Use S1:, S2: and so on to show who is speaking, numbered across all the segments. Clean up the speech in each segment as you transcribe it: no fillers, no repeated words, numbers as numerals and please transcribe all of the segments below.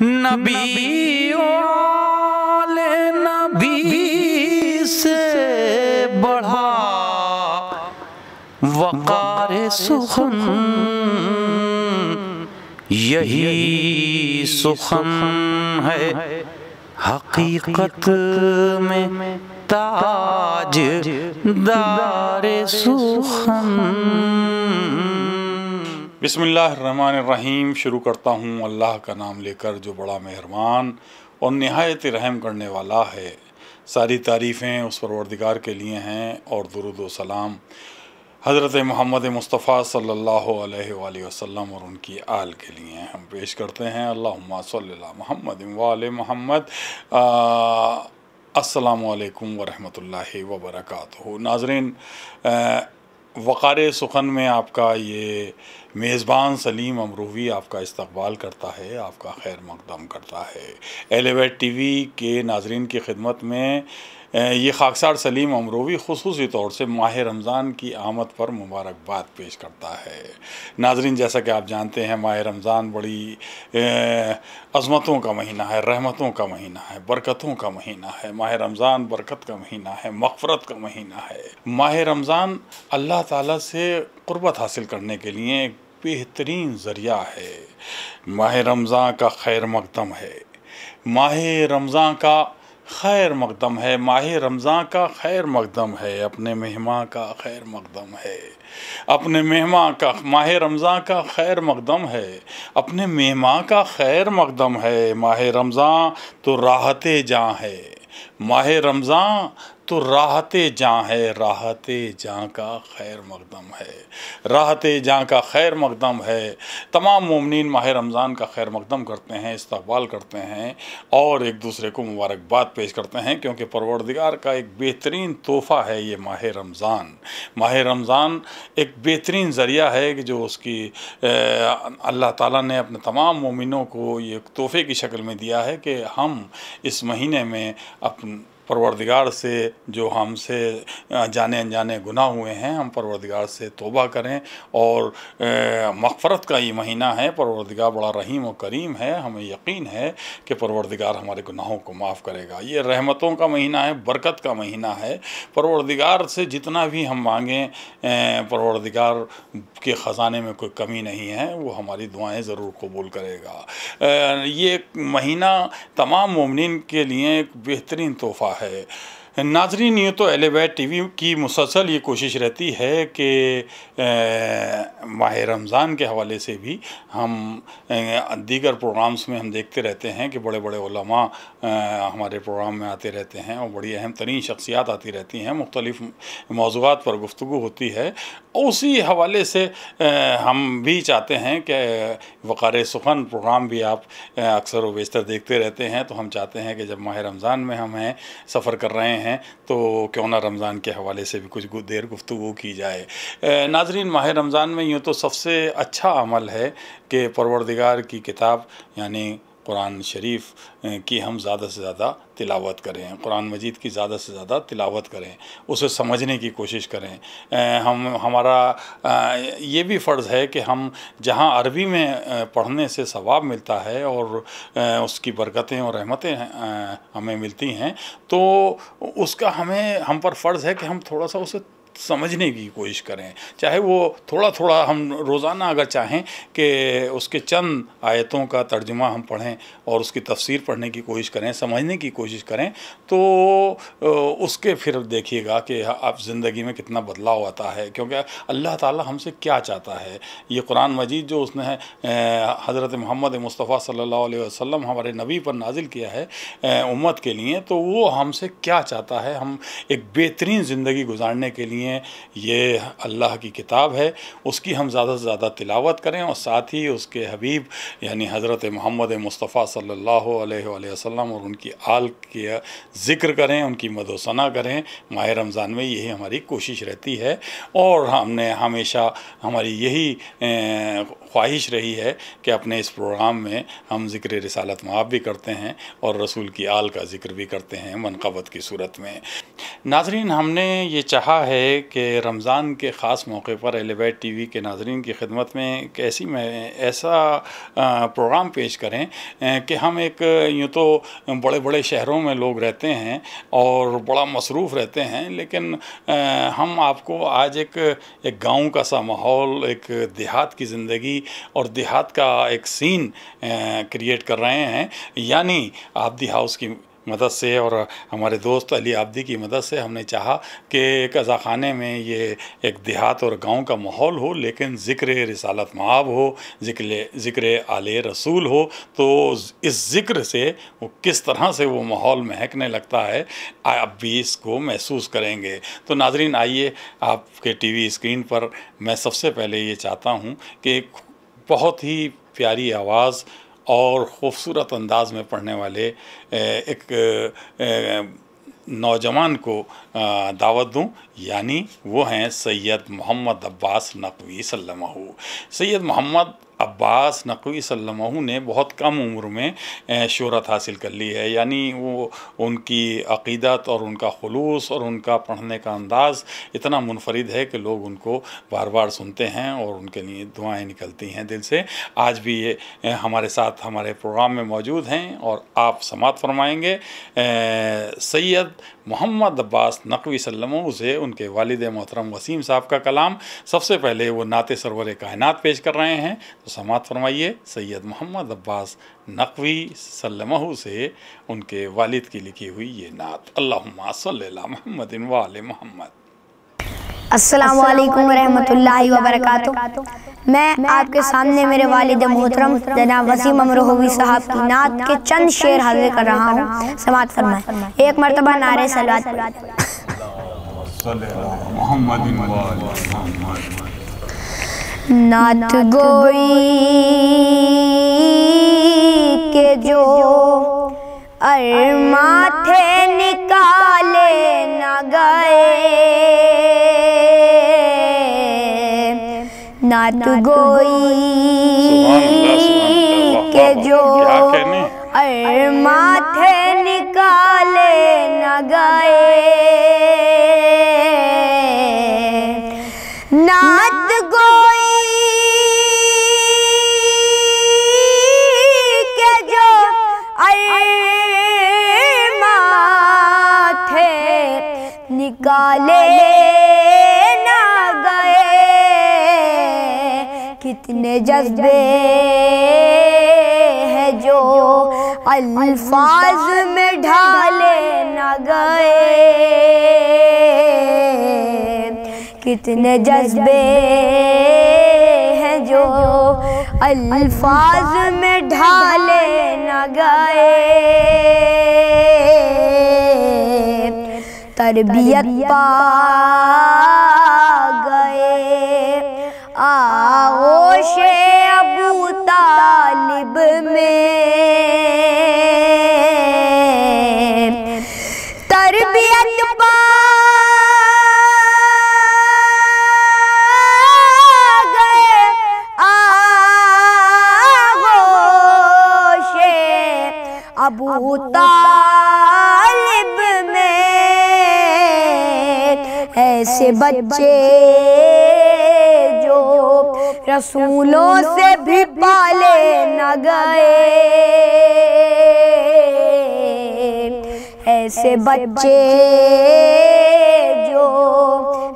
S1: नबी वाले नबी से बढ़ा वक़ार सुखन, यही सुखन है हकीकत में ताज दारे सुखन।
S2: बिस्मिल्लाहिर्रहमानिर्रहीम। शुरू करता हूँ अल्लाह का नाम लेकर जो बड़ा मेहरबान और निहायत रहम करने वाला है। सारी तारीफ़ें उस परवरदिगार के लिए हैं और दुरूद व सलाम हज़रत मोहम्मद मुस्तफ़ा सल्लल्लाहु अलैहि वसल्लम और उनकी आल के लिए हम पेश करते हैं। अल्लाहुम्मा सल्ली अला मुहम्मद व आले मुहम्मद। अस्सलामु अलैकुम व रहमतुल्लाहि व बरकातुहू। नाज़रीन, वक़ार सुखन में आपका ये मेज़बान सलीम अमरूवी आपका इस्तक़बाल करता है, आपका खैर मक़दम करता है। एलेवेट टीवी के नाज़रीन की खिदमत में ये खाकसार सलीम अमरूवी ख़ुसूसी तौर से माह रमज़ान की आमद पर मुबारकबाद पेश करता है। नाज़रीन, जैसा कि आप जानते हैं, माह रमज़ान बड़ी अज़मतों का महीना है, रहमतों का महीना है, बरकतों का महीना है। माह रमज़ान बरकत का महीना है, मग़फ़रत का महीना है। माह रमज़ान अल्लाह ताला से क़ुर्बत हासिल करने के लिए एक बेहतरीन ज़रिया है। माह रमज़ान का खैर मक़दम है, माह रमज़ान का खैर मक़दम है, माह रमज़ान का खैर मक़दम है, अपने मेहमान का खैर मक़दम है, अपने मेहमान का माह रमज़ान का खैर मक़दम है, अपने मेहमान का खैर मक़दम है। माह रमज़ान तो राहते जाँ है, माह रमज़ान तो राहते जाँ है, राहते जाँ का खैर मक़दम है, राहते जाँ का खैर मक़दम है। तमाम मोमिनीन माह रमज़ान का खैर मक़दम करते हैं, इस्तक़बाल करते हैं और एक दूसरे को मुबारकबाद पेश करते हैं, क्योंकि परवरदिगार का एक बेहतरीन तोहफ़ा है ये माह रमज़ान। माह रमज़ान एक बेहतरीन ज़रिया है कि जो उसकी अल्लाह ताला ने अपने तमाम मोमिनों को ये तोहफ़े की शक्ल में दिया है कि हम इस महीने में अपन परवरदिगार से जो हमसे जाने अनजाने गुनाह हुए हैं, हम परवरदिगार से तौबा करें। और मग़फ़रत का ये महीना है, परवरदिगार बड़ा रहीम और करीम है, हमें यकीन है कि परवरदिगार हमारे गुनाहों को माफ़ करेगा। ये रहमतों का महीना है, बरकत का महीना है। परवरदिगार से जितना भी हम मांगें, परवरदिगार के ख़ज़ाने में कोई कमी नहीं है, वो हमारी दुआएं ज़रूर कबूल करेगा। ये महीना तमाम मोमिनीन के लिए एक बेहतरीन तोहफ़ा है। नाज़रीन, ये तो एलेवेट टीवी की मुसलसल ये कोशिश रहती है कि माह रमज़ान के हवाले से भी हम दीगर प्रोग्राम्स में हम देखते रहते हैं कि बड़े बड़े उलमा हमारे प्रोग्राम में आते रहते हैं और बड़ी अहम तरीन शख्सियात आती रहती हैं, मुख्तलिफ़ मौज़ूआत पर गुफ्तगू होती है। उसी हवाले से हम भी चाहते हैं कि वक़ार सुखन प्रोग्राम भी आप अक्सर व बेशतर देखते रहते हैं, तो हम चाहते हैं कि जब माह रमज़ान में हम हैं, सफ़र कर रहे हैं, तो क्यों ना रमज़ान के हवाले से भी कुछ देर गुफ्तगू की जाए। नाज़रीन, माह रमज़ान में यूँ तो सबसे अच्छा अमल है कि परवरदिगार की किताब यानी कुरान शरीफ की हम ज़्यादा से ज़्यादा तिलावत करें, कुरान मजीद की ज़्यादा से ज़्यादा तिलावत करें, उसे समझने की कोशिश करें। हमारा ये भी फ़र्ज़ है कि हम जहाँ अरबी में पढ़ने से सवाब मिलता है और उसकी बरकतें और रहमतें हमें मिलती हैं, तो उसका हम पर फ़र्ज़ है कि हम थोड़ा सा उसे समझने की कोशिश करें। चाहे वो थोड़ा थोड़ा हम रोज़ाना अगर चाहें कि उसके चंद आयतों का तर्जुमा हम पढ़ें और उसकी तफसीर पढ़ने की कोशिश करें, समझने की कोशिश करें, तो उसके फिर देखिएगा कि आप ज़िंदगी में कितना बदलाव आता है। क्योंकि अल्लाह ताला हमसे क्या चाहता है, ये कुरान मजीद जो उसने हज़रत मोहम्मद मुस्तफ़ा सल्लल्लाहु अलैहि वसल्लम हमारे नबी पर नाजिल किया है उम्मत के लिए, तो वो हमसे क्या चाहता है। हम एक बेहतरीन ज़िंदगी गुजारने के लिए ये अल्लाह की किताब है, उसकी हम ज़्यादा से ज़्यादा तिलावत करें और साथ ही उसके हबीब यानी हज़रत मोहम्मद मुस्तफ़ा सल्लल्लाहु अलैहि वसल्लम और उनकी आल के ज़िक्र करें, उनकी मदोसना करें। माह रमज़ान में यही हमारी कोशिश रहती है और हमने हमेशा हमारी यही ख्वाहिश रही है कि अपने इस प्रोग्राम में हम ज़िक्र रिसालत मआब भी करते हैं और रसूल की आल का ज़िक्र भी करते हैं मनक़बत की सूरत में। नाज़रीन, हमने ये चाहा है कि रमज़ान के ख़ास मौके पर अहले बैत टीवी के नाज़रीन की खिदमत में ऐसा प्रोग्राम पेश करें कि हम एक यूँ तो बड़े बड़े शहरों में लोग रहते हैं और बड़ा मसरूफ़ रहते हैं, लेकिन हम आपको आज एक गांव का सा माहौल, एक देहात की ज़िंदगी और देहात का एक सीन क्रिएट कर रहे हैं। यानी आबदी हाउस की मदद से और हमारे दोस्त अली आबदी की मदद से हमने चाहा कि कज़ाख़ाने में ये एक देहात और गांव का माहौल हो, लेकिन ज़िक्र रिसालत मआब हो, ज़िक्र आले रसूल हो। तो इस ज़िक्र से वो किस तरह से वो माहौल महकने लगता है, आप भी इसको महसूस करेंगे। तो नाज़रीन, आइए आपके टीवी स्क्रीन पर मैं सबसे पहले ये चाहता हूँ कि बहुत ही प्यारी आवाज़ और ख़ूबसूरत अंदाज में पढ़ने वाले एक नौजवान को दावत दूं, यानी वो हैं सैयद मोहम्मद अब्बास नक़वी सल्लल्लाहु। सैयद मोहम्मद अब्बास नक़वी सल्लल्लाहु ने बहुत कम उम्र में शोहरत हासिल कर ली है। यानी वो उनकी अक़ीदत और उनका खुलूस और उनका पढ़ने का अंदाज़ इतना मुनफरिद है कि लोग उनको बार बार सुनते हैं और उनके लिए दुआएं निकलती हैं दिल से। आज भी ये हमारे साथ हमारे प्रोग्राम में मौजूद हैं और आप समाअत फरमाएँगे सैयद मोहम्मद अब्बास नक़वी सल्लल्लाहु से उनके वालिद मोहतरम वसीम साहब का कलाम। सबसे पहले वो नाते सरवर कायनात पेश कर रहे हैं, तो समाअत फरमाइए सैयद मोहम्मद अब्बास नक़वी सल्लल्लाहु से उनके वालिद की लिखी हुई ये नात। अल्लाहुम्मा सल्ली अला मुहम्मदिन व आले मुहम्मद।
S3: अस्सलामु अलैकुम रहमतुल्लाहि व बरकातुहू। मैं आपके सामने मेरे वालिद मोहतरम जनाब वसीम अमरोवी साहब की नात के चंद शेर हाजिर कर रहा हूँ। समाअत फरमाएं। एक मरतबा नारे सलात। नात गोई के जो माथे निकाले न गए, नात गोई के जो माथे निकाले न गए, नात गोई के जो माथे निकाले कितने जज्बे हैं जो अल्फाज में ढाले न गए, कितने जज्बे हैं जो अल्फाज में ढाले न गए। तरबियत पा गए आगोशे अबू तालिब में, तरबियत पा गए आगोशे अबू तालिब में। ऐसे बच्चे रसूलों से भी पाले न गए, ऐसे बच्चे जो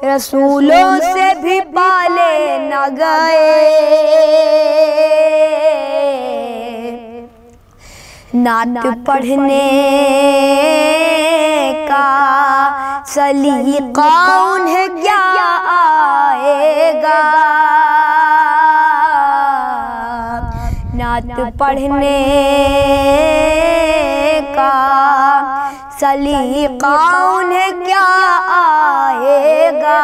S3: रसूलों से भी पाले न गए। नात पढ़ने का सलीका उन्हें क्या आएगा, नात पढ़ने का सलीका उन्हें क्या आएगा,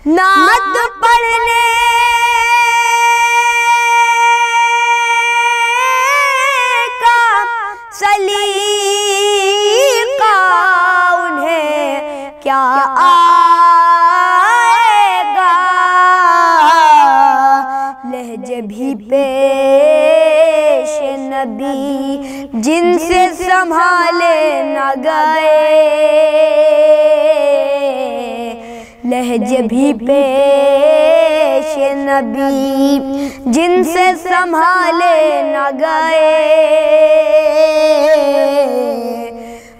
S3: नात पढ़ने का सलीका उन्हें क्या आएगा। पेश नबी जिनसे संभाले न गए, लहजे भी पेश नबी जिनसे संभाले न गए,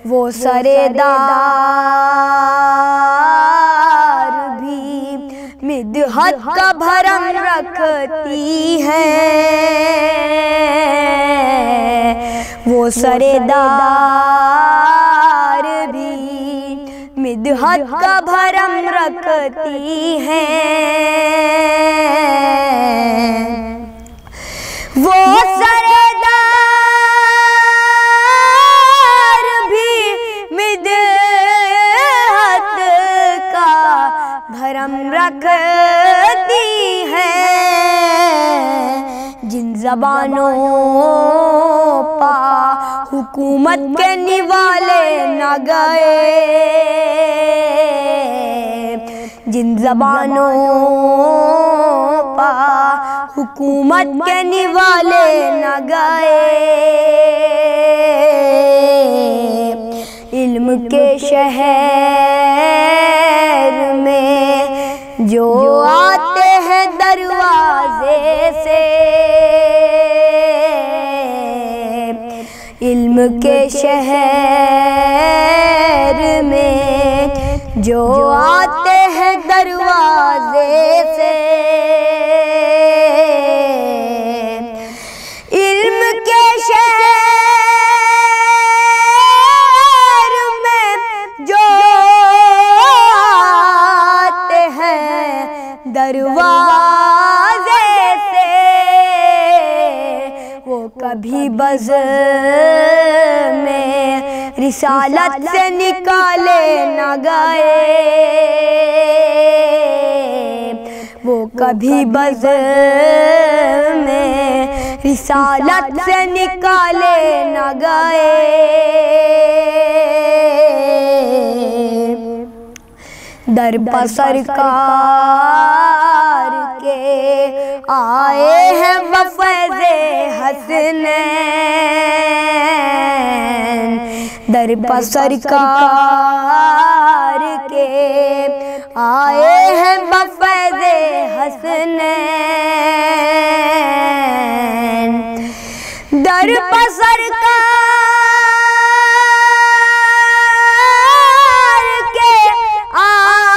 S3: वो सरेदार भी मिदहत का भरम रखती है, वो सरेदार भी मिदहत का भरम रखती है, वो सरेदार भी मिदहत का भरम रखती है, जिन ज़बानों पा हुकूमत के निवाले न गए, जिन ज़बानों पा हुकूमत के निवाले न गए, इल्म के शहर में जो आते हैं दरवाजे से, इल्म के शहर में जो आते हैं दरवाजे से, इल्म के शहर में जो आते हैं दरवाजे से, वो कभी बज़ में रिसालत से निकाले न गए, वो कभी बज़ में रिसालत से निकाले न गए, दर पर सरकार के आए हैं बफ़ैज़े हसनैन, दर पर सरकार के आए हैं बफ़ैज़े हसनैन, दर पर सरकार के आए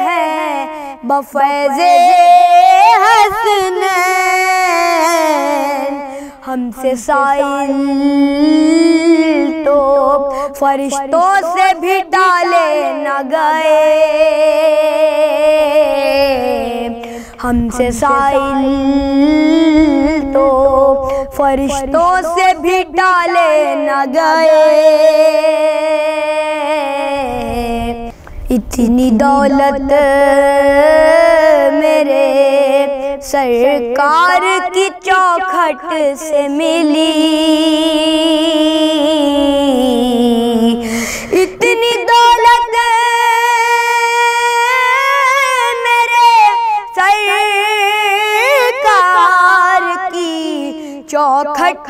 S3: हैं बफ़ैज़े हसनैन, हमसे साइल तो फरिश्तों से भी टाले न गए, हमसे साइल तो फरिश्तों से भी टाले न गए, इतनी दौलत मेरे सरकार की चौखट से मिली, इतनी दौलत मेरे सरकार की चौखट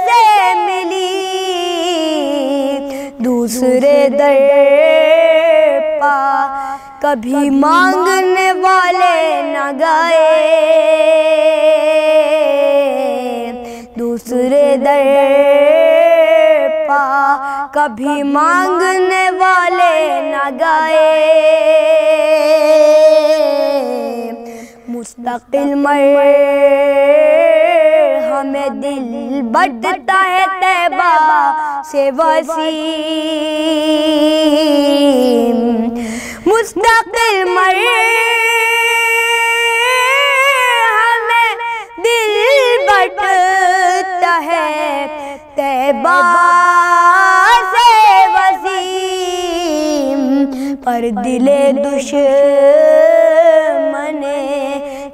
S3: से मिली, दूसरे दर पा कभी मांगने वाले न गए, दूसरे दर पा कभी मांगने वाले न गए, मुस्तकिल हमें दिल बटता है तैबा से वसीम, मुस्तकिल हमें दिल बटता है तैबा से वसीम, पर दिले दुश्मन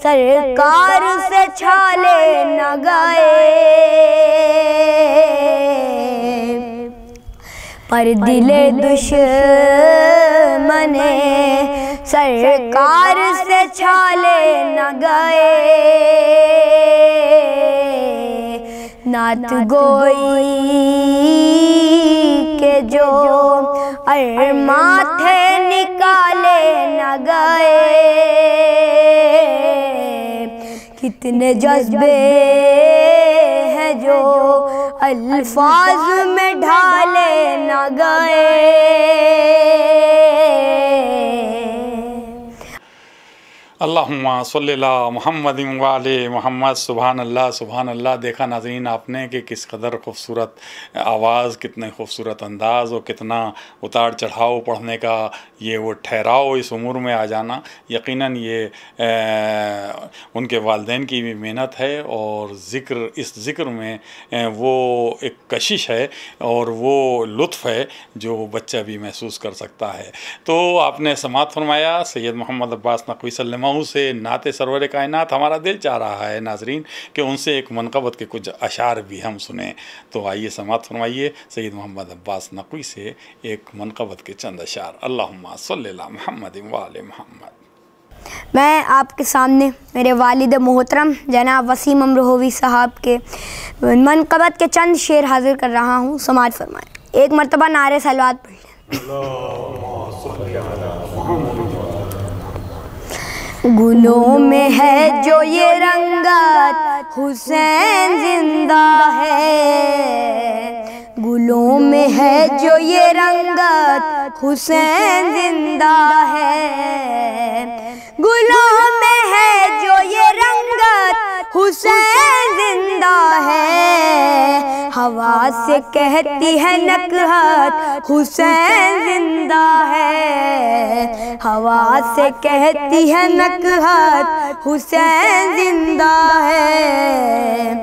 S3: सरकार से छाले न गए, पर दिले दुश्मन सरकार से छाले न गए, नात गोई के जो माथे निकाले न गए, कितने जज्बे हैं जो अल्फाज में ढाले न गए।
S2: अल्लाहुम्मा सल्ली अला मुहम्मदिन व आले मुहम्मद। सुभान अल्लाह। देखा नाज़रीन आपने कि किस कदर खूबसूरत आवाज़, कितने खूबसूरत अंदाज़ और कितना उतार चढ़ाव पढ़ने का ये वो ठहराव इस उम्र में आ जाना, यकीनन ये उनके वालिदैन की भी मेहनत है और इस ज़िक्र में वो एक कशिश है और वो लुत्फ़ है जो बच्चा भी महसूस कर सकता है। तो आपने समाअत फरमाया सैयद मोहम्मद अब्बास नक़वी सल्लल्लाहु से नाते सरवर कायनात। हमारा दिल चाह रहा है नाजरीन कि उनसे एक मनक़बत के कुछ अशार भी हम सुने, तो आइए समाअत फरमाइए सैयद मोहम्मद अब्बास नक़वी से एक मनक़बत के चंद अशार। अल्लाहुम्मा सल्ली अला मुहम्मदिन व आले मुहम्मद।
S3: मैं आपके सामने मेरे वालिद मोहतरम जनाब वसीम अमरोवी साहब के मनक़बत के चंद शेर हाजिर कर रहा हूँ, समाअत फरमाएं। एक मरतबा नारे सलवात पढ़ गुलों में है जो ये रंगत हुसैन जिंदा है, गुलों में है जो ये रंगत हुसैन जिंदा है, गुलों में है जो ये रंगत हुसैन जिंदा है, हवा से कहती है नकहत हुसैन जिंदा है, हवा से कहती है नकहत हुसैन जिंदा है,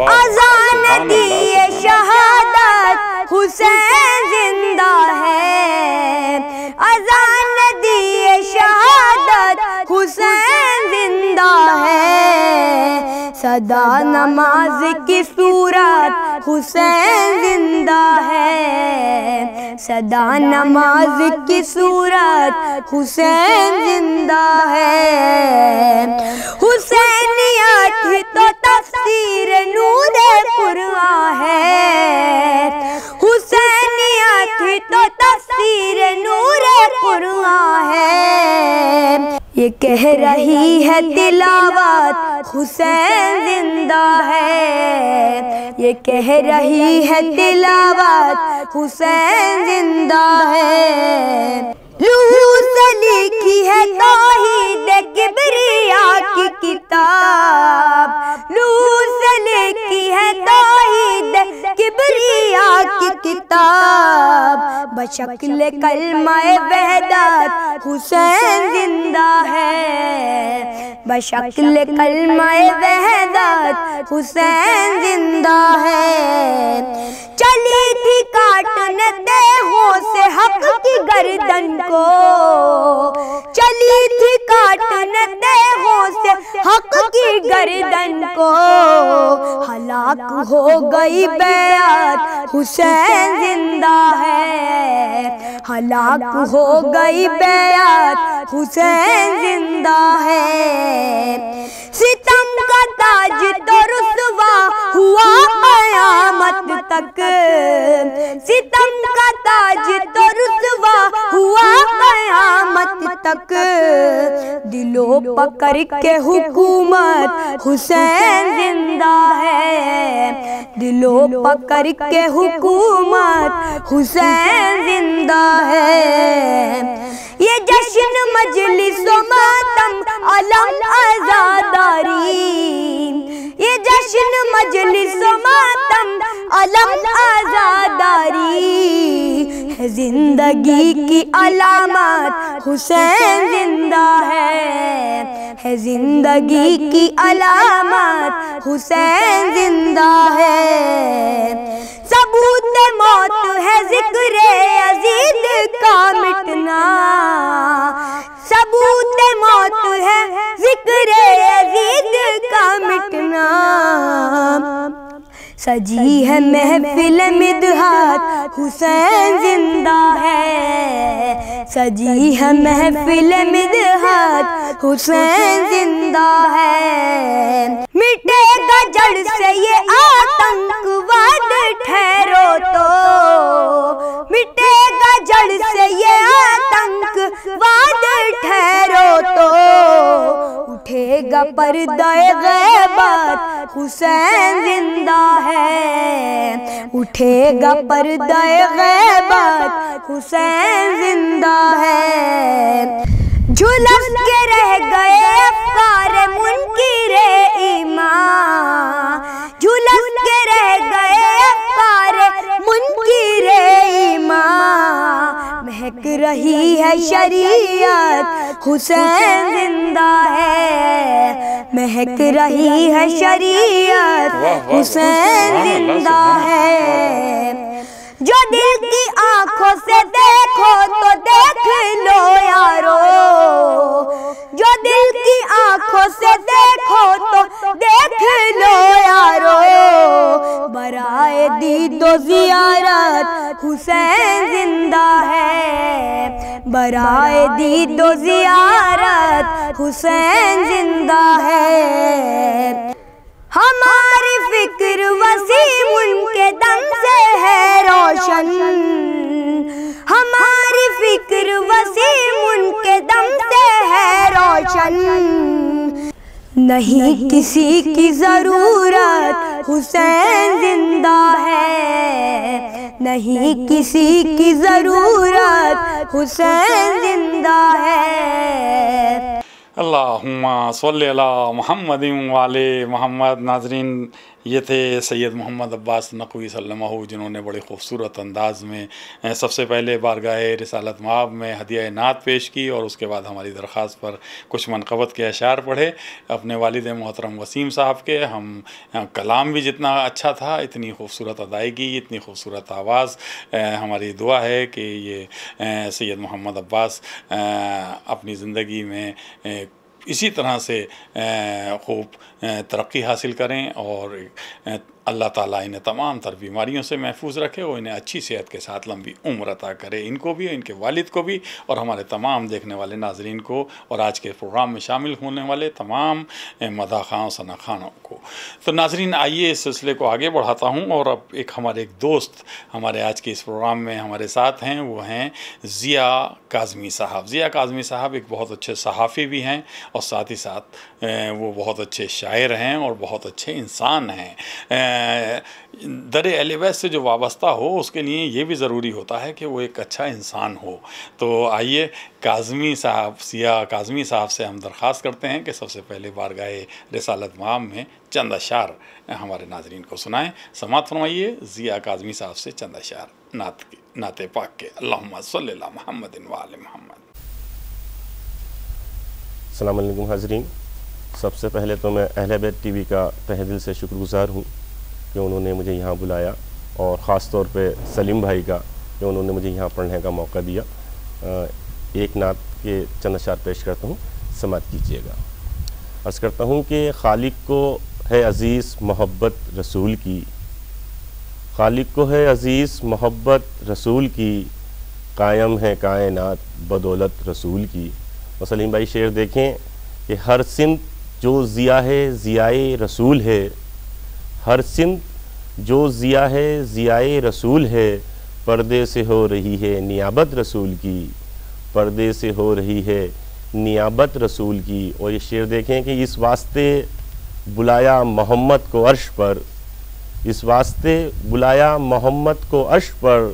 S3: अज़ान दिए शहादत हुसैन जिंदा है, अज़ान दिए शहादत हुसैन जिंदा है, सदा नमाज की सूरत हुसैन जिंदा है, सदा नमाज की सूरत हुसैन जिंदा है, हुसैनियत तो तफसीर नूरे कुरान है, हुसैनियत तो तफसीर नूरे कुरान है, ये कह रही है तिलावत हुसैन जिंदा है, ये कह रही है तिलावत हुसैन जिंदा है, लूह से लिखी है तौहीद किबरिया की किताब, लूह से लिखी है तौहीद किबरिया की किताब, बशक्ल कलमाए वहदत हुसैन जिंदा है, बशक्ल कलमाए वहदत हुसैन जिंदा है, चली थी काटने देहों से हक की गर्दन को, चली थी काटने देहों से हक की गर्दन को, हलाक हो गई बैअत हुसैन जिंदा है, हलाक हो गई बैअत हुसैन जिंदा है, सितम का ताज तो रुसवा हुआ क़यामत तक, सितम का ताज तो रुसवा हुआ क़यामत तक, दिलो पकड़ के हुकूमत हुसैन जिंदा है, दिलो पकड़ के हुकूमत हुसैन जिंदा है, ये जश्न मजलिसो मातम अलम आज़ादारी, ये जश्न मजलिसो मातम अलम आज़ादारी, है जिंदगी की अलामत हुसैन जिंदा है जिंदगी की अलामत हुसैन जिंदा है, सबूत मौत है जिक्र अजीज का मिटना, सबूत मौत है जिक्र अजीज का मिटना, सजी है महफिल मिदहात हुसैन जिंदा है, सजी है महफिल मिदहात हुसैन जिंदा है। मिटेगा जड़ से ये आतंकवाद ठहरो तो, मिटेगा जड़ से ये आतंकवाद ठहरो तो, उठेगा पर्दाए गैबत हुसैन जिंदा है, उठेगा पर्दाए गैबत हुसैन जिंदा है। झुलस के रह गए अफ़कार मुनकिरे ईमान, झुलस के रह गए अफ़कार मुनकिरे ईमान, महक रही है शरीयत हुसैन जिंदा है, महक रही है शरीयत हुसैन जिंदा है। जो दिल की आंखों से देखो तो देख लो यारो, जो दिल की आंखों से देखो तो देख लो यारो, बराए दीदो ज़ियारत हुसैन जिंदा है, बराए दीदो ज़ियारत हुसैन जिंदा है। हमारी फिक्र वसीम उनके दम से है रोशन, हमारी फिक्र वसीम उनके दम से है रोशन, नहीं किसी की जरूरत हुसैन जिंदा है, नहीं किसी की जरूरत हुसैन जिंदा है।
S2: अल्लाहुम्मा सल्ली अला मुहम्मदिन वाले मोहम्मद। नाजरीन, ये थे सैयद मोहम्मद अब्बास नक़वी सल्लल्लाहु, जिन्होंने बड़े ख़ूबसूरत अंदाज़ में सबसे पहले बारगाह रिसालत माब में हदिया नात पेश की और उसके बाद हमारी दरख्वास्त पर कुछ मनक़बत के अशार पढ़े अपने वालिद मोहतरम वसीम साहब के। हम कलाम भी जितना अच्छा था, इतनी खूबसूरत अदायगी, इतनी खूबसूरत आवाज़। हमारी दुआ है कि ये सैयद मोहम्मद अब्बास अपनी ज़िंदगी में इसी तरह से खूब तरक्की हासिल करें और अल्लाह ताला इन्हें तमाम तर बीमारियों से महफूज रखे और इन्हें अच्छी सेहत के साथ लंबी उम्र अता करे, इनको भी, इनके वालिद को भी और हमारे तमाम देखने वाले नाजरीन को और आज के प्रोग्राम में शामिल होने वाले तमाम मदाह खां सना खानों को। तो नाजरीन, आइए इस सिलसिले को आगे बढ़ाता हूँ और अब हमारे एक दोस्त हमारे आज के इस प्रोग्राम में हमारे साथ हैं, वो हैं ज़िया काज़मी साहब। ज़िया काज़मी साहब एक बहुत अच्छे सहाफ़ी भी हैं और साथ ही साथ वो बहुत अच्छे शायर हैं और बहुत अच्छे इंसान हैं। दर अहले बैत से जो वाबस्ता हो उसके लिए ये भी ज़रूरी होता है कि वो एक अच्छा इंसान हो। तो आइए काज़मी साहब, ज़िया काज़मी साहब से हम दरख्वास्त करते हैं कि सबसे पहले बारगाह रिसालत माब में चंद अशार हमारे नाजरीन को सुनाएं। समात फरमाइए ज़िया काज़मी साहब से चंद अशार नाते पाक के। अल्लाहुम्मा सल्ली अला मुहम्मदिन व आले मुहम्मद।
S4: अस्सलाम वालेकुम हाज़रीन, सबसे पहले तो मैं अहले बैत टीवी का तहे दिल से शुक्रगुज़ार हूँ कि उन्होंने मुझे यहाँ बुलाया और ख़ास तौर पे सलीम भाई का कि उन्होंने मुझे यहाँ पढ़ने का मौका दिया। एक नात के चंद अशार पेश करता हूँ, समात कीजिएगा। अर्ज़ करता हूँ कि खालिक को है अज़ीज़ मोहब्बत रसूल की, खालिक को है अज़ीज़ मोहब्बत रसूल की, कायम है कायनात बदौलत रसूल की। और सलीम भाई शेर देखें कि हर सिंध जो ज़िया है ज़ियाए रसूल है, हर सिंध जो ज़िया है ज़ियाए रसूल है, पर्दे से हो रही है नियाबत रसूल की, पर्दे से हो रही है नियाबत रसूल की। और ये शेर देखें कि इस वास्ते बुलाया मोहम्मद को अर्श पर, इस वास्ते बुलाया मोहम्मद को अर्श पर,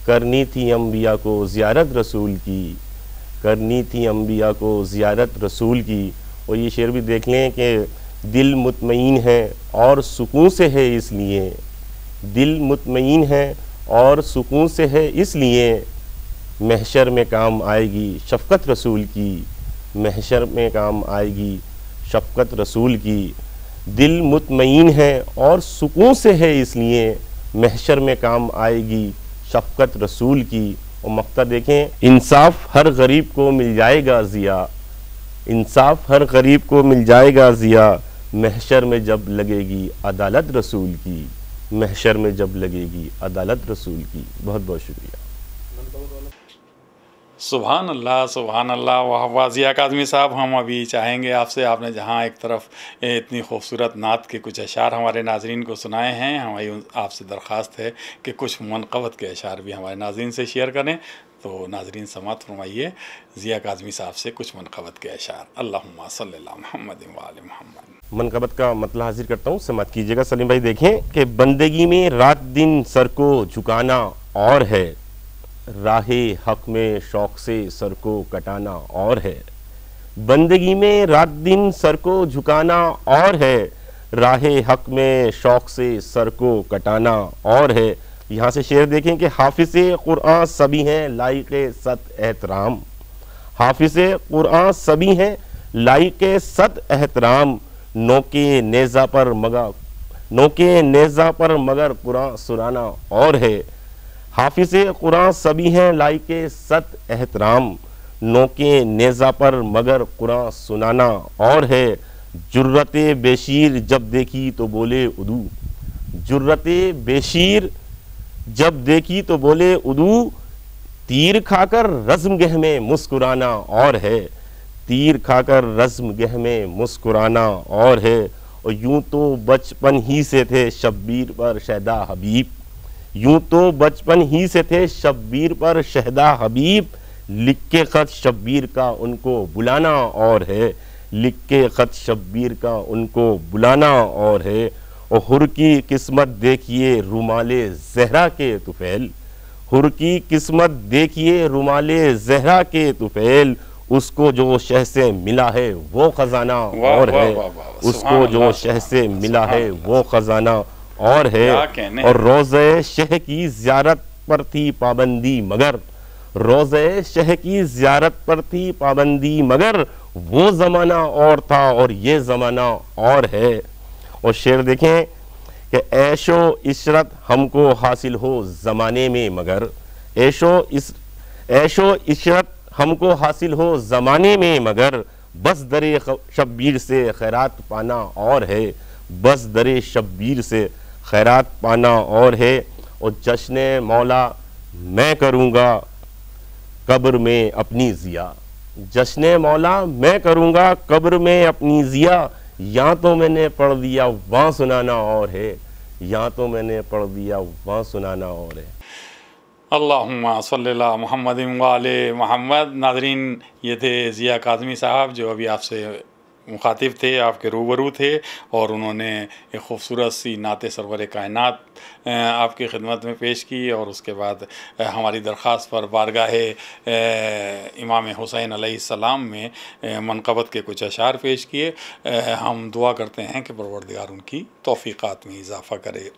S4: करनी थी अम्बिया को ज़ियारत रसूल की, करनी थी अम्बिया को ज़ियारत रसूल की। और ये शेर भी देख लें कि दिल मुतमईन है और सुकून से है इसलिए, दिल मुतमईन है और सुकून से है इसलिए, महशर में काम आएगी शफ़क़त रसूल की, महशर में काम आएगी शफ़क़त रसूल की। दिल मुतमईन है और सुकून से है इसलिए, महशर में काम आएगी शफ़क़त रसूल की। और मक़ता देखें, इंसाफ हर गरीब को मिल जाएगा ज़िया, इंसाफ हर गरीब को मिल जाएगा ज़िया, महशर में जब लगेगी अदालत रसूल की, महशर में जब लगेगी अदालत रसूल की। बहुत बहुत शुक्रिया।
S2: सुभान अल्लाह। वाह वाह ज़िया काज़मी साहब, हम अभी चाहेंगे आपसे, आपने जहाँ एक तरफ इतनी खूबसूरत नात के कुछ अशार हमारे नाजरीन को सुनाए हैं, हमारी आपसे दरख्वास्त है कि कुछ मनक़बत के अशार भी हमारे नाजरीन से शेयर करें। तो नाजरीन समात फरमाइए ज़िया काज़मी साहब से कुछ मनक़बत के अशार। अल्लाहुम्मा सल्ली अला मुहम्मद व आले मुहम्मद।
S4: मनक़बत का मतलब हाजिर करता हूँ, समात कीजिएगा सलीम भाई। देखें कि बंदगी में रात दिन सर को झुकाना और है, राहे हक में शौक़ से सर को कटाना और है। बंदगी में रात दिन सर को झुकाना और है, राहे हक में शौक़ से सर को कटाना और है। यहाँ से शेर देखें कि हाफिज़े कुरान सभी हैं लायक़े सत एहतराम। हाफिज़े कुरान सभी हैं लायक़े सत एहतराम, नोके नेज़ा पर मगर कुरान सुनाना और है। हाफिज़े कुरान सभी हैं लायक़े सत एहतराम, नोके नेज़ा पर मगर कुरान सुनाना और है। जुर्रते बेशीर जब देखी तो बोले उदू, जुर्रते बेशीर जब देखी तो बोले उदू, तीर खाकर रज़्म गह में मुस्कुराना और है। तीर खाकर रज़्म गह में मुस्कुराना और है। और यूं तो बचपन ही से थे शब्बीर पर शहदा हबीब, यूं तो बचपन ही से थे शब्बीर पर शहदा हबीब, लिख के ख़त शब्बीर का उनको बुलाना और है। लिख के ख़त शब्बीर का उनको बुलाना और है। और हुर की किस्मत देखिए रुमाले ज़हरा के तुफ़ैल, हुर की किस्मत देखिए रुमाले ज़हरा के तुफ़ैल, उसको जो शह से मिला है वो ख़जाना और है। उसको जो शह से मिला है वो ख़जाना और है। और रोज़े शह की ज़ियारत पर थी पाबंदी मगर, रोज़े शह की ज़ियारत पर थी पाबंदी मगर, वो ज़माना और था और ये ज़माना और है। और शेर देखें कि ऐशो इशरत हमको हासिल हो ज़माने में मगर, ऐशो इशरत हमको हासिल हो ज़माने में मगर, बस दरे शब्बीर से खैरात पाना और है। बस दरे शब्बीर से खैरात पाना और है। और जश्न मौला मैं करूँगा कब्र में अपनी ज़िया, जश्न मौला मैं करूँगा कब्र में अपनी ज़िया, यहाँ तो मैंने पढ़ दिया वहाँ सुनाना और है, यहाँ तो मैंने पढ़ दिया वहाँ सुनाना और है।
S2: अल्लाहुम्मा सल्ली अला मुहम्मद व आले मुहम्मद। नाज़रीन, ये थे ज़िया काज़मी साहब जो अभी आपसे मुखातिब थे, आपके रूबरू थे, और उन्होंने एक ख़ूबसूरत सी नाते सरवर कायनात आपकी खिदमत में पेश की। और उसके बाद हमारी दरख्वास्त पर बारगाह इमाम हुसैन अलैहिस्सलाम में मनक़बत के कुछ अशार पेश किए। हम दुआ करते हैं कि परवरदिगार उनकी तौफ़ीक़ात में इजाफ़ा करे।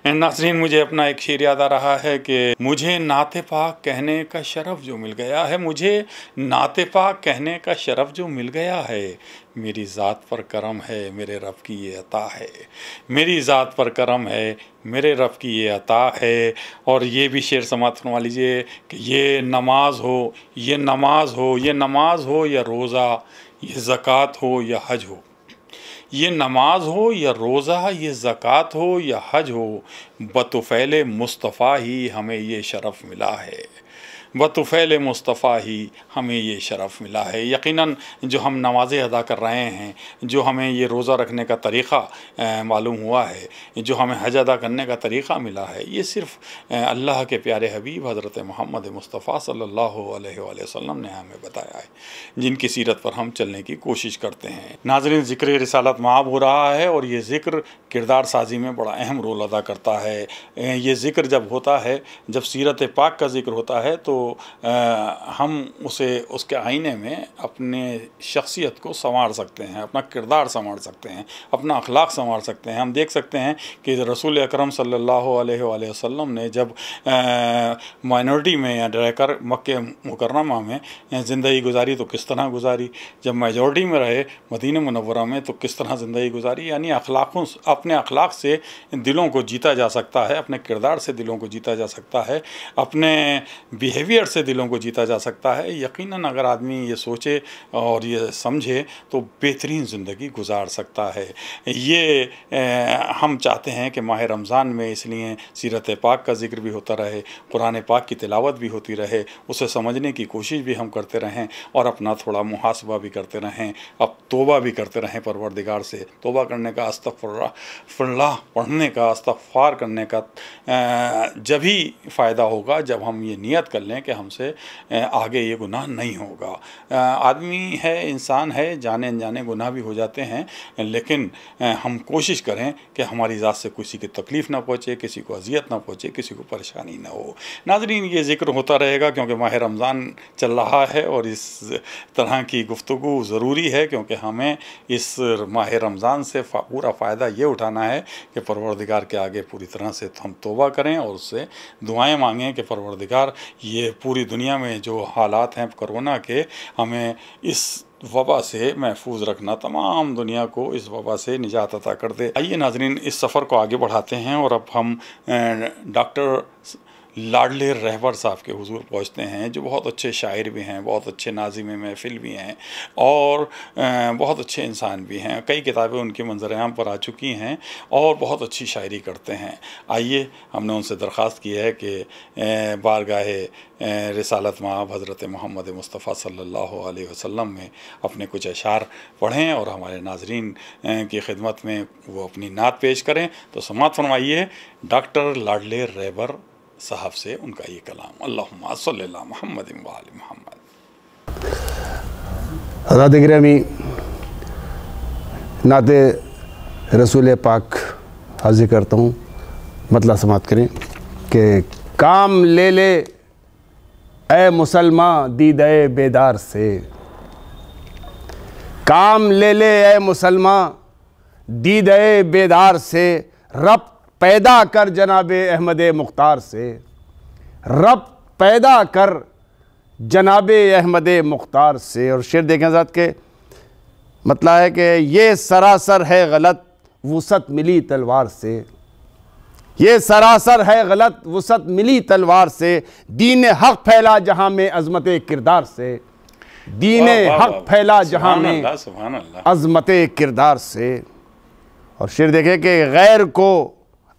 S2: नाज़रीन, मुझे अपना एक शेर याद आ रहा है कि मुझे नाते पाक कहने का शरफ़ जो मिल गया है, मुझे नाते पाक कहने का शरफ़ जो मिल गया है, मेरी ज़ात पर करम है मेरे रब की ये अता है, मेरी ज़ात पर करम है मेरे रब की ये अता है। और ये भी शेर समात फरमा लीजिए कि ये नमाज हो, ये नमाज हो, ये नमाज हो या रोज़ा, ये ज़कात हो या हज हो, ये नमाज हो या रोज़ा, ये ज़कात हो या हज हो, बतुफ़ैल मुस्तफ़ा ही हमें ये शरफ़ मिला है, बतुफ़ैल मुस्तफ़ा ही हमें ये शरफ़ मिला है। यकीनन जो हम नमाज़ें अदा कर रहे हैं, जो हमें ये रोज़ा रखने का तरीक़ा मालूम हुआ है, जो हमें हज अदा करने का तरीक़ा मिला है, ये सिर्फ़ अल्लाह के प्यारे हबीब हज़रत मोहम्मद मुस्तफ़ा सल्लल्लाहु अलैहि वसल्लम ने हमें बताया है, जिनकी सीरत पर हम चलने की कोशिश करते हैं। नाज़रीन, ज़िक्र रिसालत माब हो रहा है और ये ज़िक्र किरदार साजी में बड़ा अहम रोल अदा करता है। ये ज़िक्र जब होता है, जब सीरत पाक का ज़िक्र होता है, तो हम उसे उसके आईने में अपने शख्सियत को संवार सकते हैं, अपना किरदार संवार सकते हैं, अपना अखलाक संवार सकते हैं। हम देख सकते हैं कि रसूल अकरम सल्लल्लाहु अलैहि वसल्लम ने जब माइनॉरिटी में या रहकर मक्के मुकर्रमा में ज़िंदगी गुजारी तो किस तरह गुजारी, जब मेजॉरिटी में रहे मदीना मुनव्वरा में तो किस तरह ज़िंदगी गुजारी। यानी अखलाकों, अपने अखलाक से दिलों को जीता जा सकता है, अपने किरदार से दिलों को जीता जा सकता है, अपने बिहेवियर कैफियत से दिलों को जीता जा सकता है। यकीनन अगर आदमी ये सोचे और ये समझे तो बेहतरीन ज़िंदगी गुजार सकता है। ये हम चाहते हैं कि माह रमज़ान में इसलिए सीरत पाक का ज़िक्र भी होता रहे, कुरान पाक की तिलावत भी होती रहे, उसे समझने की कोशिश भी हम करते रहें और अपना थोड़ा मुहासबा भी करते रहें, अब तौबा भी करते रहें परवरदिगार से। तौबा करने का, अस्तग़फ़िरुल्लाह पढ़ने का, इस्तिग़फ़ार करने का जब ही फ़ायदा होगा जब हम ये नियत कर लें कि हमसे आगे ये गुनाह नहीं होगा। आदमी है, इंसान है, जाने अनजाने गुनाह भी हो जाते हैं, लेकिन हम कोशिश करें कि हमारी ज़ात से किसी की तकलीफ़ ना पहुँचे, किसी को अजियत ना पहुँचे, किसी को परेशानी ना हो। नाज़रीन, ये ज़िक्र होता रहेगा क्योंकि माह रमज़ान चल रहा है और इस तरह की गुफ्तगू ज़रूरी है, क्योंकि हमें इस माह रमज़ान से पूरा फ़ायदा ये उठाना है कि परवरदिगार के आगे पूरी तरह से हम तौबा करें और उससे दुआएं मांगें कि परवरदिगार ये पूरी दुनिया में जो हालात हैं कोरोना के, हमें इस वबा से महफूज रखना, तमाम दुनिया को इस वबा से निजात अता कर दे। आइए नाज़रीन, इस सफ़र को आगे बढ़ाते हैं और अब हम डॉक्टर लाडले रहबर साहब के हुजूर पहुँचते हैं, जो बहुत अच्छे शायर भी हैं, बहुत अच्छे नाज़िम महफ़िल भी हैं और बहुत अच्छे इंसान भी हैं। कई किताबें उनके मंज़र-ए-आम पर आ चुकी हैं और बहुत अच्छी शायरी करते हैं। आइए, हमने उनसे दरख्वास्त की है कि बारगाहे रिसालत माब हज़रत मोहम्मद मुस्तफ़ा सल्लल्लाहु अलैहि वसल्लम में अपने कुछ अशार पढ़ें और हमारे नाज़रीन की खिदमत में वो अपनी नात पेश करें। तो समाअत फरमाइए डॉक्टर लाडले रहबर साहब से उनका ये कलाम। अल्लाहुम्मा सल्ली अला मुहम्मद व आलि मुहम्मद।
S5: हज़रत गिरामी, नाते रसूल पाक हाज़िर करता हूँ, मतलब समाअत करें कि काम ले ले ए मुसलमान दीदे बेदार से, काम ले ले ए मुसलमान दीदे बेदार से, रब पैदा कर जनाबे अहमद मुख्तार से, रब पैदा कर जनाबे अहमद मुख्तार से। और शेर देखें ज़ात के मतलब है कि ये सरासर है गलत वुसत मिली तलवार से, ये सरासर है गलत वुसत मिली तलवार से, दीन हक़ फैला जहाँ में अज़मत किरदार से, दीन हक़ फैला जहाँ में अज़मत किरदार से। और शेर देखें कि गैर को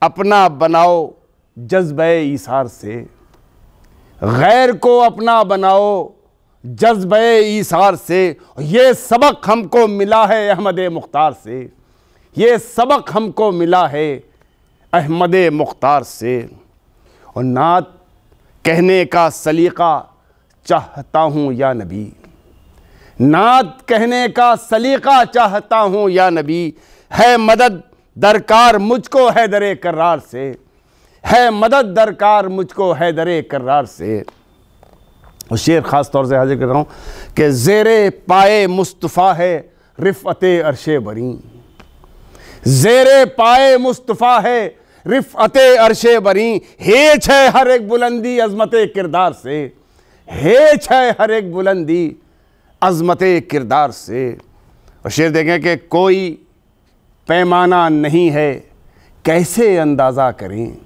S5: अपना बनाओ जज्बे ईसार से, गैर को अपना बनाओ जज्बे ईसार से। ये सबक हमको मिला है अहमद मुख्तार से, ये सबक हमको मिला है अहमद मुख्तार से। और नात कहने का सलीक़ा चाहता हूँ या नबी, नात कहने का सलीक़ा चाहता हूँ या नबी, है मदद दरकार मुझको हैदरे कर्रार से, है मदद दरकार मुझको हैदरे कर्रार से। और शेर ख़ास तौर से हाजिर कर रहा हूँ कि ज़ेरे पाए मुस्तफ़ा है रिफ़अते अर्शे बरी, ज़ेरे पाए मुस्तफ़ा है रिफ़अते अर्शे बरी, हेच है हर एक बुलंदी अज़मते किरदार से, हेच है हर एक बुलंदी अज़मते किरदार से। और शेर देखें कि कोई पैमाना नहीं है कैसे अंदाज़ा करें,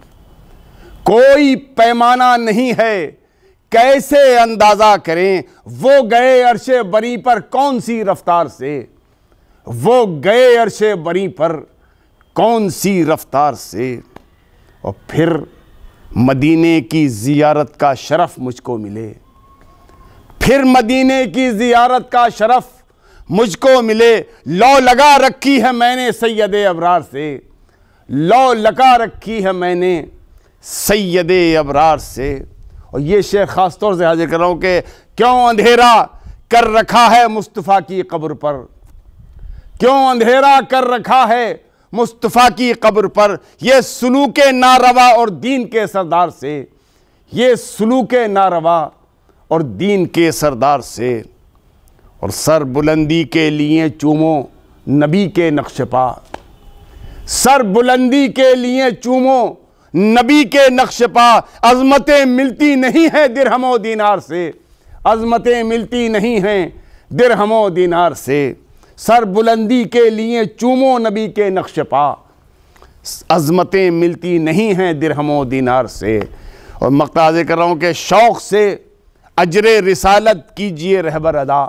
S5: कोई पैमाना नहीं है कैसे अंदाज़ा करें, वो गए अर्शे बरी पर कौन सी रफ्तार से, वो गए अर्शे बरी पर कौन सी रफ्तार से। और फिर मदीने की ज़ियारत का शरफ़ मुझको मिले, फिर मदीने की ज़ियारत का शरफ़ मुझको मिले, लौ लगा रखी है मैंने सैयदे अबरार से, लौ लगा रखी है मैंने सैयदे अबरार से। और ये शेर ख़ास तौर से हाजिर कर रहा हूँ कि क्यों अंधेरा कर रखा है मुस्तफ़ा की कब्र पर, क्यों अंधेरा कर रखा है मुस्तफ़ा की कब्र पर, ये सुलूके नारवा और दीन के सरदार से, ये सुलूके नारवा और दीन के सरदार से। और सर बुलंदी के लिए चूमो नबी के नक्श पा, सर बुलंदी के लिए चूमो नबी के नक्श पा, अज़मतें मिलती नहीं हैं दिरहमो दीनार से, अज़मतें मिलती नहीं हैं दिरहमो दीनार से। सर बुलंदी के लिए चूमो नबी के नक्श पा, अज़मतें मिलती नहीं हैं दिरहमो दीनार से। और मक़ता हाज़िर कर रहा हूँ कि शौक़ से अजरे रिसालत कीजिए रहबर अदा,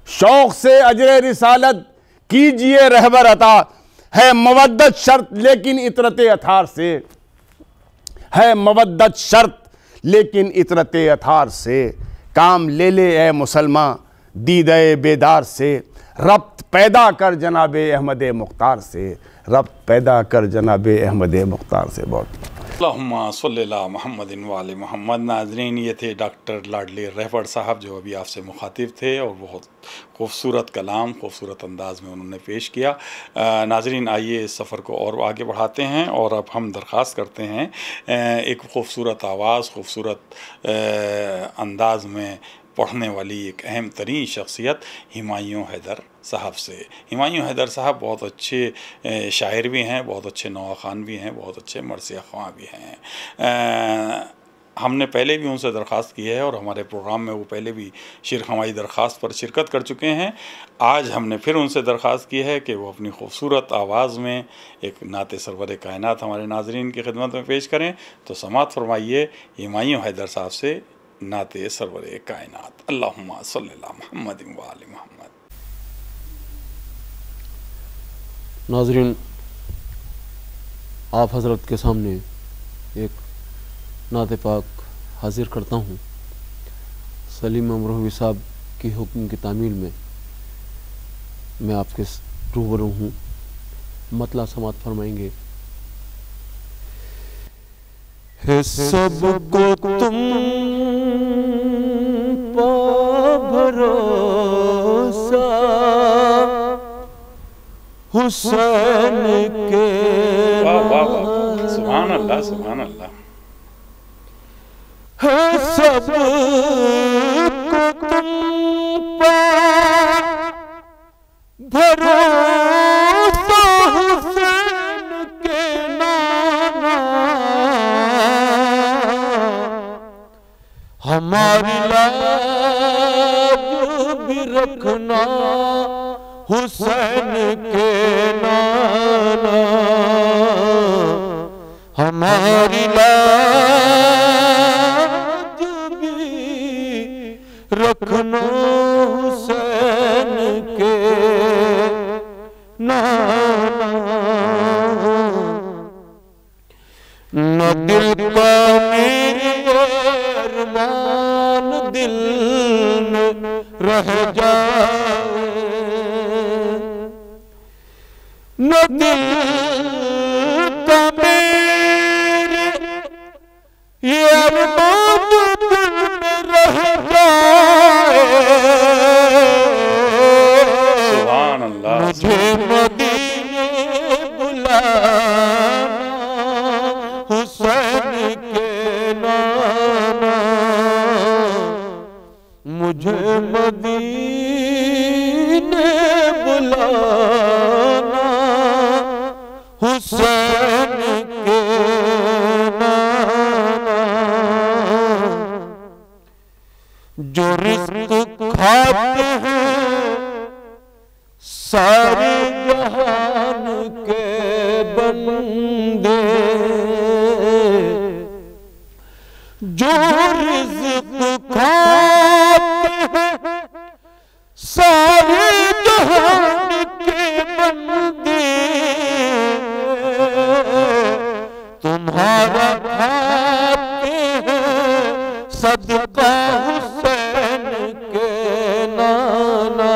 S5: शौक से अजरे रिसालत कीजिए रहबर अता। है मवद्दत शर्त लेकिन इतरत अथार से, है मवद्दत शर्त लेकिन इतरत अथार से। काम ले ले ए मुसलमान दीदे बेदार से, रब्त पैदा कर जनाबे अहमद मुख्तार से, रब्त पैदा कर जनाबे अहमद मुख्तार से। बहुत
S2: अल्लाहुम्मा सल्ली अला मुहम्मदिन व आले मोहम्मद। नाज़रीन, ये थे डॉक्टर लाडली रहबर साहब जो अभी आपसे मुखातिब थे और बहुत खूबसूरत कलाम, खूबसूरत अंदाज़ में उन्होंने पेश किया। नाज़रीन, आइए इस सफ़र को और आगे बढ़ाते हैं और अब हम दरख्वास्त करते हैं एक खूबसूरत आवाज़, खूबसूरत अंदाज़ में पढ़ने वाली एक अहम तरीन शख्सियत हुमायूं हैदर साहब से। हुमायूं हैदर साहब बहुत अच्छे शायर भी हैं, बहुत अच्छे नवा ख़ान भी हैं, बहुत अच्छे मरसिया ख़्वां भी हैं। हमने पहले भी उनसे दरख्वास्त की है और हमारे प्रोग्राम में वो पहले भी शेर ख़वाई दरख्वास्त पर शिरकत कर चुके हैं। आज हमने फिर उनसे दरख्वास्त की है कि वो अपनी खूबसूरत आवाज़ में एक नाते सरवर कायनात हमारे नाज़रीन की खिदमत में पेश करें। तो समाअत फरमाइए हुमायूं हैदर साहब से नाते सरवर कायनात। अल्लाहुम्मा सल्ली अला मुहम्मदिन व आले मोहम्मद।
S6: नाज़रीन, आप हज़रत के सामने एक नाते पाक हाजिर करता हूँ। सलीम अमरोही साहब की हुक्म की तामील में मैं आपके रूबरू हूँ। मतला समात फरमाएंगे। है सबको तुम भरोसा हुसैन के।
S2: वाह वाह वाह, सुभान अल्लाह, सुभान अल्लाह।
S6: है सबको तुम भरोसा हुसैन के नाना, हमारी लाज भी रखना हुसैन के नाना, हमारी लाज भी रखना हुसैन के नाना। न दिल का मेरे अरमान दिल में रह जाए, न दिल का मेरे ये अरमान दिल में रह जाए।
S2: सुभान अल्लाह।
S6: मुझे मदीने बुलाना हुसैन के नाना, मुझे मदीने बुलाना हुसैन के नाना। जो रिज़्क़ खाते हैं सारे जहान के बंदे, जो रिज़्क़ खाते हैं सारे जहान के बंदे, तुम्हारा खाते हैं सदका हुसैन के नाना,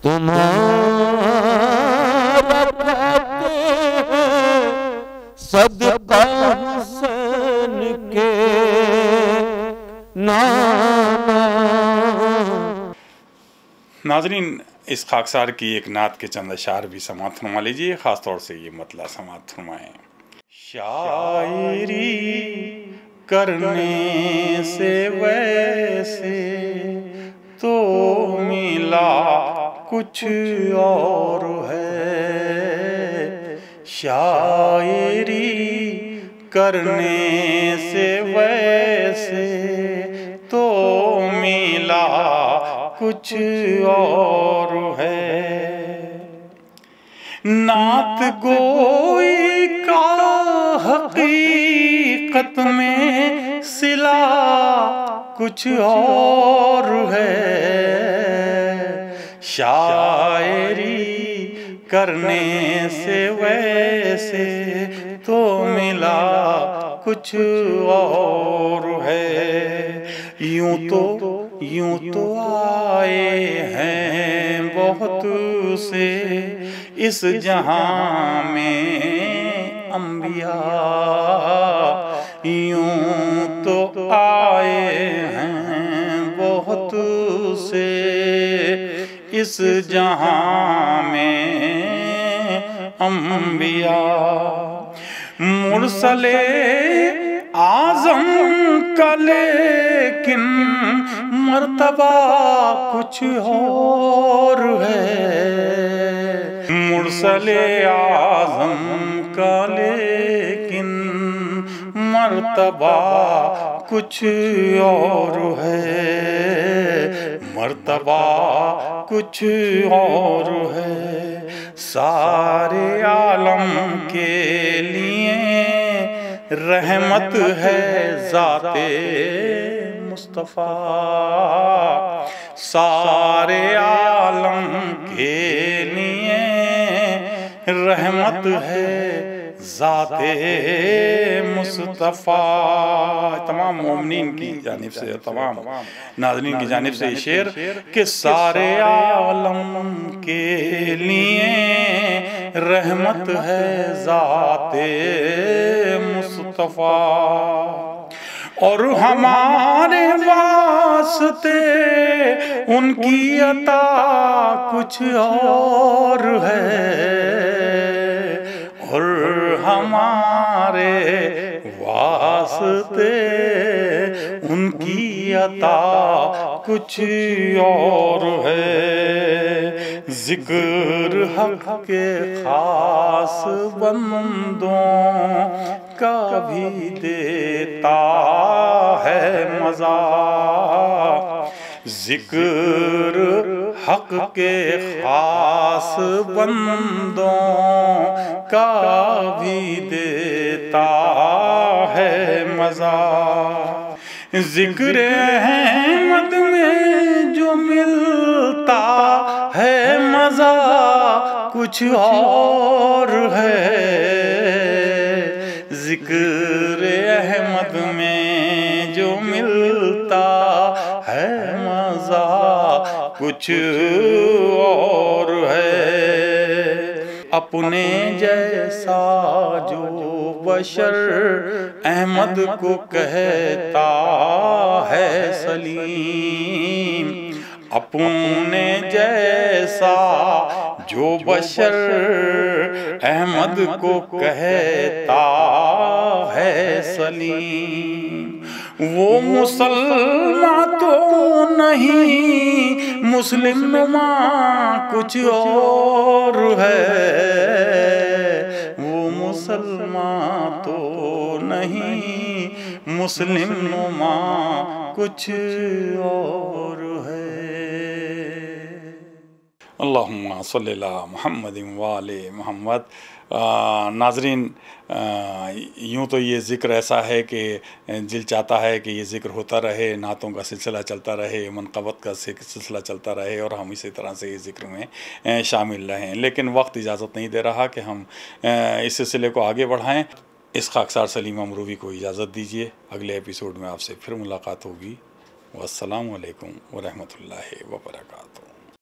S6: तुम्हारा खाते हैं सदका हुसैन के नाना।
S2: नाज़रीन, इस खाकसार की एक नात के चंद अशार भी समाअत फरमा लीजिए, ख़ास तौर से ये मतला समाअत फरमाएं। शायरी करने से वैसे तो मिला कुछ और है, शायरी करने से वैसे तो मिला कुछ और है। नात गोई का हकीकत में
S1: सिलसिला कुछ और है, शायरी करने से वैसे तो मिला कुछ और है। यूं तो आए हैं बहुत से इस जहां में अंबिया, यूं तो आए हैं बहुत से इस जहां में अंबिया। मुरसले आज़म का लेकिन मर्तबा कुछ और है, मुरसले आज़म का लेकिन मर्तबा कुछ और है, मर्तबा कुछ और है। सारे आलम के लिए रहमत है ज़ाते मुस्तफ़ा, सारे आलम के लिए रहमत है ज़ाते मुस्तफ़ा। तमाम मोमिनीन की जानिब से, तमाम नाज़रीन की जानिब से शेर कि सारे आलम के लिए रहमत है ज़ाते मुस्तफ़ा, और हमारे वास्ते उनकी अता कुछ और है, और हमारे वास्ते उनकी अता कुछ और है। जिक्र हक़ के खास बंदों का भी देता है मज़ा, जिक्र हक़ के खास बंदों का भी देता है मज़ा। ज़िक्र अहमद में जो मिलता है मज़ा कुछ और है, ज़िक्र अहमद में जो मिलता है मज़ा कुछ और है। अपने जैसा जो बशर अहमद को कहता है सलीम, अपने जैसा जो बशर अहमद को कहता है सलीम, वो मुसलमान तो नहीं मुस्लिम नुमा कुछ और है, वो मुसलमान तो नहीं मुस्लिम नुमा कुछ और है।
S2: अल्लाहुम्मा सल्ली अला मुहम्मदिन व आले मुहम्मद। नाज़रीन, यूँ तो ये ज़िक्र ऐसा है कि दिल चाहता है कि ये ज़िक्र होता रहे, नातों का सिलसिला चलता रहे, मनक़बत का सिलसिला चलता रहे और हम इसी तरह से ये ज़िक्र में शामिल रहें, लेकिन वक्त इजाज़त नहीं दे रहा कि हम इस सिलसिले को आगे बढ़ाएं। इस खाकसार सलीम अमरूवी को इजाज़त दीजिए, अगले एपिसोड में आपसे फिर मुलाकात होगी। वस्सलामु अलैकुम व रहमतुल्लाहि व बरकातुहू।